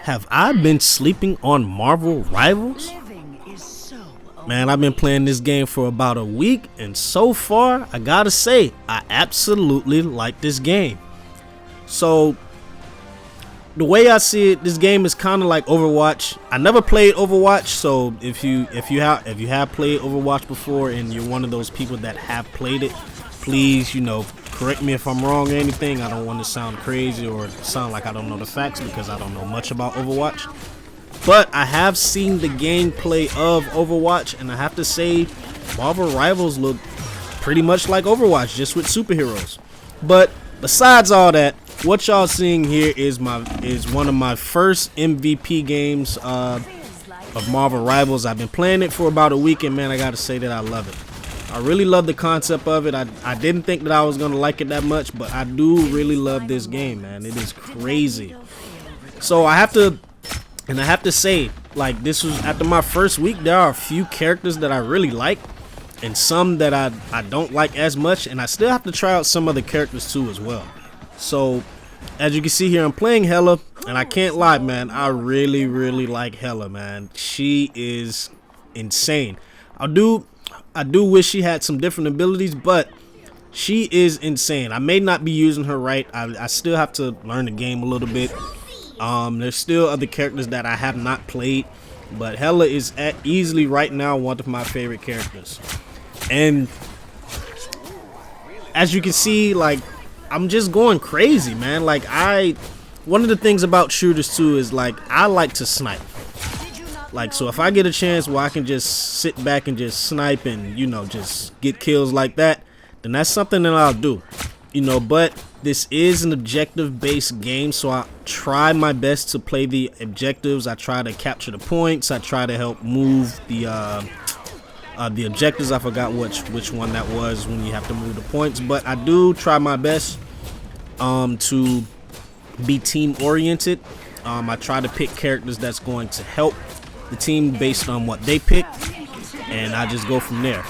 Have I been sleeping on Marvel Rivals? Man, I've been playing this game for about a week, and so far, I gotta say, I absolutely like this game. So, the way I see it, this game is kind of like Overwatch. I never played Overwatch, so if you have played Overwatch before and you're one of those people that have played it, please, correct me if I'm wrong or anything. I don't want to sound crazy or sound like I don't know the facts because I don't know much about Overwatch. But I have seen the gameplay of Overwatch, and I have to say, Marvel Rivals look pretty much like Overwatch, just with superheroes. But besides all that, what y'all seeing here is one of my first MVP games of Marvel Rivals. I've been playing it for about a week, and man, I gotta say that I love it. I really love the concept of it. I didn't think that I was gonna like it that much, but I do really love this game, man. It is crazy. So I have to say, like, this was after my first week. There are a few characters that I really like, and some that I don't like as much, and I still have to try out some other characters too as well. So as you can see here, I'm playing Hella, and I can't lie, man, I really like Hella, man. She is insane. I do wish she had some different abilities, but she is insane. I may not be using her right. I still have to learn the game a little bit. There's still other characters that I have not played, but Hella is easily right now one of my favorite characters. And as you can see, like, I'm just going crazy, man. Like, one of the things about shooters too is, like, I like to snipe. Like, so if I get a chance where I can just sit back and just snipe and, just get kills like that, then that's something that I'll do. But this is an objective-based game, so I try my best to play the objectives. I try to capture the points. I try to help move the objectives. I forgot which one that was when you have to move the points, but I do try my best to be team-oriented. I try to pick characters that's going to help the team based on what they pick, and I just go from there.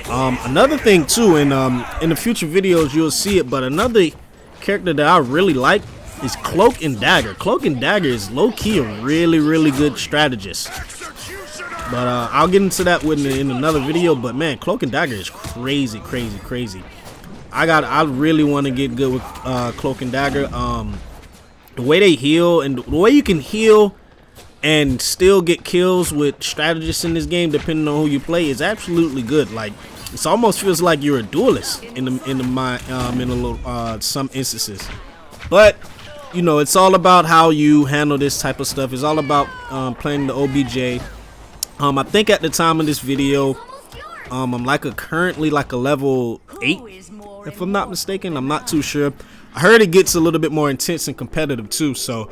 Another thing too, in the future videos you'll see it, but another character that I really like is Cloak and Dagger. Cloak and Dagger is low-key a really good strategist, but I'll get into that in another video. But man, Cloak and Dagger is crazy. I really want to get good with Cloak and Dagger. The way they heal and the way you can heal and still get kills with strategists in this game, depending on who you play, is absolutely good. Like, it almost feels like you're a duelist in some instances. But it's all about how you handle this type of stuff. It's all about playing the OBJ. I think at the time of this video, I'm currently like a level 8, if I'm not mistaken. I'm not too sure. I heard it gets a little bit more intense and competitive too, so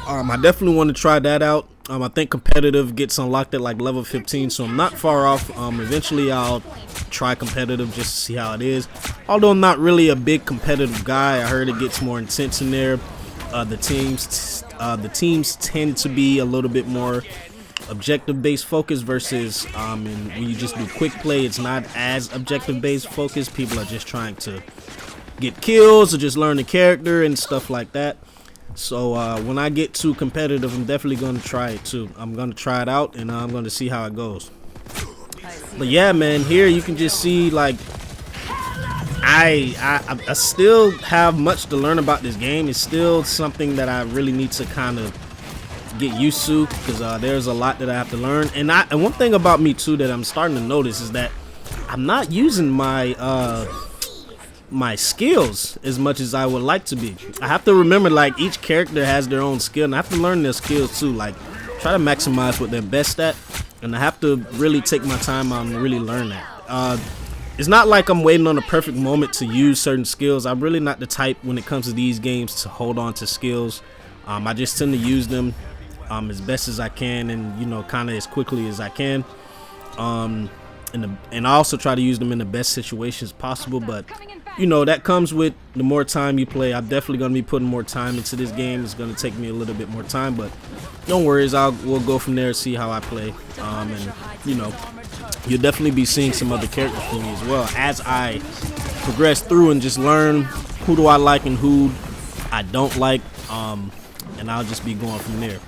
I definitely want to try that out. I think competitive gets unlocked at like level 15, so I'm not far off. Teventually I'll try competitive just to see how it is. Although I'm not really a big competitive guy, I heard it gets more intense in there. The teams tend to be a little bit more objective based focus versus when you just do quick play, it's not as objective based focus. People are just trying to get kills or just learn the character and stuff like that. So when I get too competitive, I'm definitely going to try it too. I'm going to try it out, and I'm going to see how it goes. But yeah, man, here you can just see, like, I still have much to learn about this game. It's still something that I really need to kind of get used to, because there's a lot that I have to learn. And one thing about me too that I'm starting to notice is that I'm not using my skills as much as I would like to be. I have to remember, like, each character has their own skill, and I have to learn their skills too. Like, try to maximize what they're best at, and I have to really take my time on really learn that. It's not like I'm waiting on a perfect moment to use certain skills. I'm really not the type when it comes to these games to hold on to skills. I just tend to use them as best as I can, and kind of as quickly as I can. And I also try to use them in the best situations possible, but that comes with the more time you play. I'm definitely going to be putting more time into this game. It's going to take me a little bit more time, but no worries. We'll go from there and see how I play. And you'll definitely be seeing some other characters from me as well as I progress through and just learn who do I like and who I don't like. and I'll just be going from there.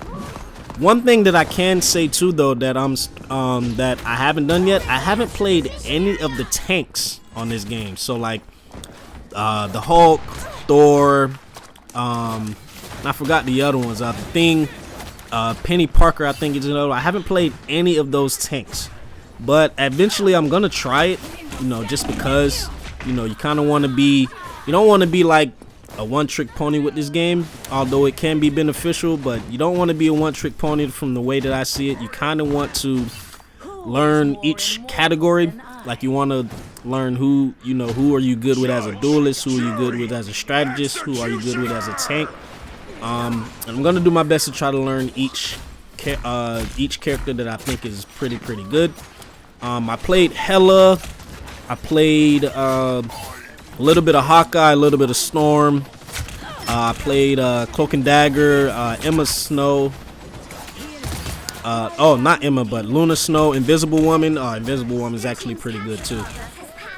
One thing that I can say too, though, that that I haven't done yet, I haven't played any of the tanks on this game. So like the Hulk, Thor, I forgot the other ones. Thing, Penny Parker, I think is another. I haven't played any of those tanks, but eventually I'm gonna try it. You know, just because you kind of want to be, you don't want to be like a one-trick pony with this game, although it can be beneficial, but you don't want to be a one-trick pony from the way that I see it. You kind of want to learn each category. Like you want to learn who are you good with as a duelist, who are you good with as a strategist, who are you good with as a tank. And I'm gonna do my best to try to learn each character that I think is pretty good. I played Hela. I played a little bit of Hawkeye, a little bit of Storm. I played Cloak and Dagger, Emma Snow. Oh, not Emma, but Luna Snow, Invisible Woman. Invisible Woman is actually pretty good too.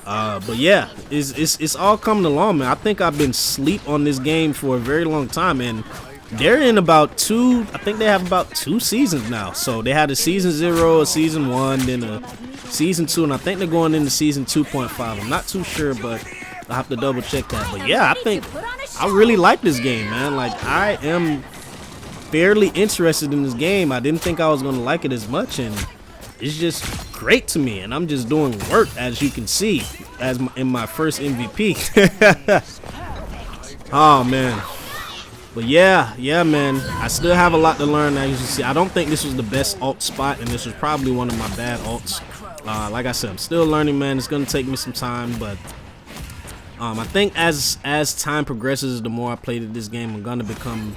But yeah, it's all coming along, man. I think I've been asleep on this game for a very long time, and they're in about two. I think they have about 2 seasons now. So they had a season 0, a season 1, then a season 2, and I think they're going into season 2.5. I'm not too sure, but I'll have to double check that. But yeah, I think I really like this game, man. Like, I am fairly interested in this game. I didn't think I was gonna like it as much, and it's just great to me. And I'm just doing work, as you can see, in my first MVP. Oh man. But yeah, man. I still have a lot to learn. As you can see, I don't think this was the best alt spot, and this was probably one of my bad alts. Like I said, I'm still learning, man. It's gonna take me some time, but I think as time progresses, the more I play this game, I'm gonna become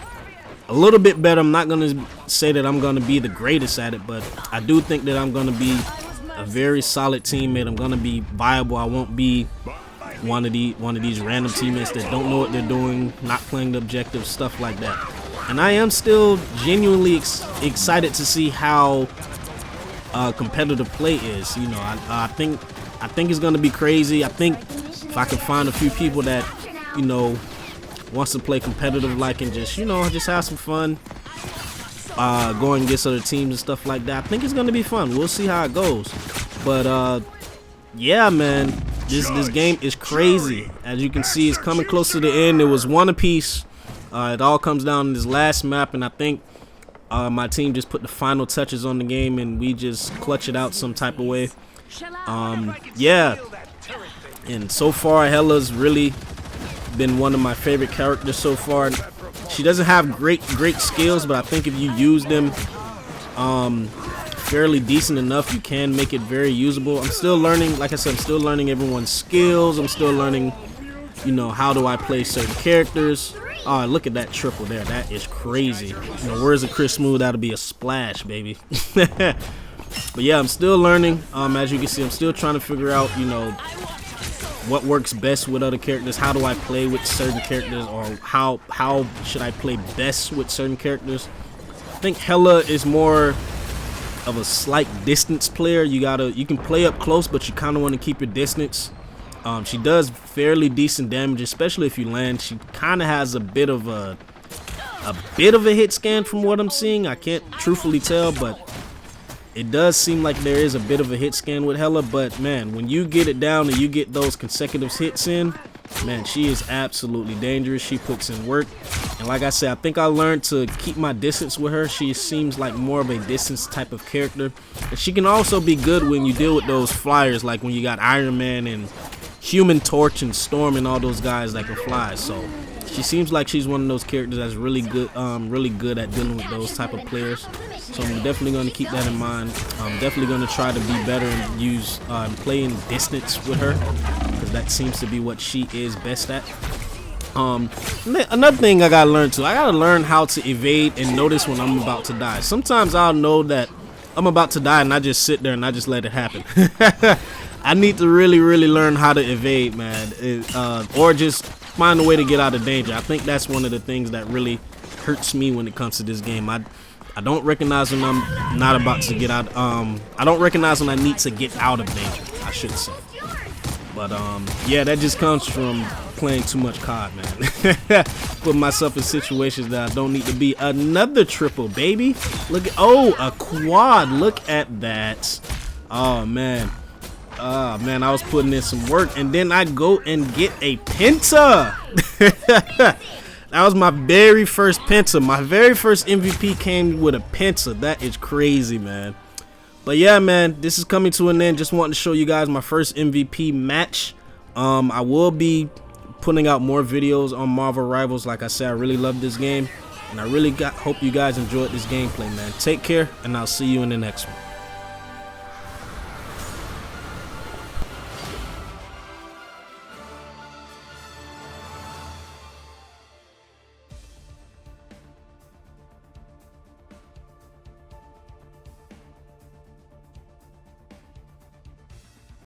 a little bit better. I'm not gonna say that I'm gonna be the greatest at it, but I do think that I'm gonna be a very solid teammate. I'm gonna be viable. I won't be one of these random teammates that don't know what they're doing, not playing the objectives, stuff like that. And I am still genuinely excited to see how competitive play is. You know, I think it's gonna be crazy. I think if I can find a few people that wants to play competitive, like, and just just have some fun, going against other teams and stuff like that, I think it's gonna be fun. We'll see how it goes. But yeah, man, this game is crazy. As you can see, it's coming close to the end. It was one apiece. It all comes down to this last map, and I think my team just put the final touches on the game, and we just clutch it out some type of way. Yeah, and so far Hela's really been one of my favorite characters so far. She doesn't have great skills, but I think if you use them fairly decent enough, you can make it very usable. I'm still learning, like I said, I'm still learning everyone's skills. I'm still learning, how do I play certain characters. Oh, look at that triple there. That is crazy. Where's a Chris Smooth? That'll be a splash, baby. But yeah, I'm still learning. As you can see, I'm still trying to figure out, what works best with other characters. How do I play with certain characters, or how should I play best with certain characters? I think Hela is more of a slight distance player. You can play up close, but you kind of want to keep your distance. She does fairly decent damage, especially if you land. She kind of has a bit of a hit scan from what I'm seeing. I can't truthfully tell, but it does seem like there is a bit of a hit scan with Hela. But man, when you get it down and you get those consecutive hits in, man, she is absolutely dangerous. She puts in work, and like I said, I think I learned to keep my distance with her. She seems like more of a distance type of character, and she can also be good when you deal with those flyers, like when you got Iron Man and Human Torch and Storm and all those guys that can fly. So she seems like she's one of those characters that's really good at dealing with those type of players. So I'm definitely going to keep that in mind. I'm definitely going to try to be better and use playing distance with her, because that seems to be what she is best at. Another thing I gotta learn too, I gotta learn how to evade and notice when I'm about to die. Sometimes I'll know that I'm about to die and I just sit there and I just let it happen. I need to really learn how to evade, man, or just find a way to get out of danger. I think that's one of the things that really hurts me when it comes to this game. I don't recognize when I'm not about to get out. I don't recognize when I need to get out of danger, I should say. But yeah, that just comes from playing too much COD, man. Put myself in situations that I don't need to be. Another triple, baby. Look at, oh, a quad. Look at that. Oh, man. Oh, man, I was putting in some work, and then I go and get a penta. That was my very first penta. My very first MVP came with a penta. That is crazy, man. But yeah, man, this is coming to an end. Just wanting to show you guys my first MVP match. I will be putting out more videos on Marvel Rivals. Like I said, I really love this game, and I really hope you guys enjoyed this gameplay, man. Take care, and I'll see you in the next one.